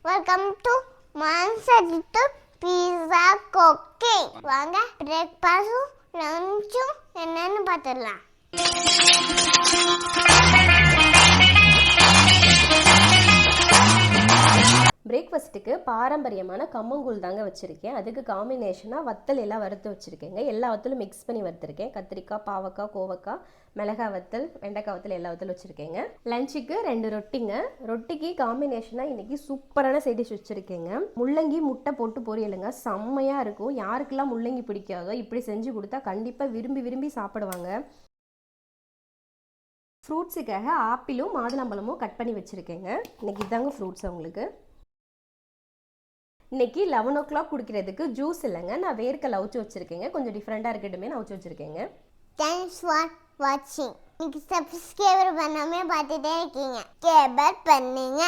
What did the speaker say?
Welcome to மான்சரிட்டு pizza cooking. வாங்க பிரேக்ஃபாஸ்டும் லஞ்சும் என்னன்னு பார்த்துடலாம். பிரேக்ஃபாஸ்ட்டுக்கு பாரம்பரியமான கம்மங்கூழ் தாங்க வச்சுருக்கேன். அதுக்கு காம்பினேஷனாக வத்தல் எல்லாம் வறுத்து வச்சுருக்கேங்க. எல்லா வத்தலும் மிக்ஸ் பண்ணி வறுத்துருக்கேன். கத்திரிக்காய், பாவக்காய், கோவக்காய், மிளகாய் வத்தல், வெண்டைக்காய் வத்தல் எல்லா வத்தலும் வச்சுருக்கேங்க. லஞ்சுக்கு 2 ரொட்டிங்க. ரொட்டிக்கு காம்பினேஷனாக இன்றைக்கி சூப்பரான சைட் டிஷ் வச்சுருக்கேங்க. முள்ளங்கி முட்டை போட்டு பொரியலுங்க, செம்மையாக இருக்கும். யாருக்கெல்லாம் முள்ளங்கி பிடிக்காதோ இப்படி செஞ்சு கொடுத்தா கண்டிப்பாக விரும்பி விரும்பி சாப்பிடுவாங்க. ஃப்ரூட்ஸுக்காக ஆப்பிளும் மாதுளம்பழமும் கட் பண்ணி வச்சுருக்கேங்க. இன்றைக்கி இதாங்க ஃப்ரூட்ஸ் அவங்களுக்கு. இன்றைக்கி 11 o'clock குடிக்கிறதுக்கு ஜூஸ் இல்லைங்க, நான் வேர்க்கடலை அவிச்சு வச்சுருக்கேங்க. கொஞ்சம் டிஃப்ரெண்ட்டாக இருக்கட்டுமே நான் அவிச்சு வச்சுருக்கேங்க. தேங்க்ஸ் ஃபார் வாட்சிங். இன்னைக்கு சப்ஸ்கிரைபர் பண்ணாமல் பார்த்துட்டே இருக்கீங்க, கேபர் பண்ணுங்க.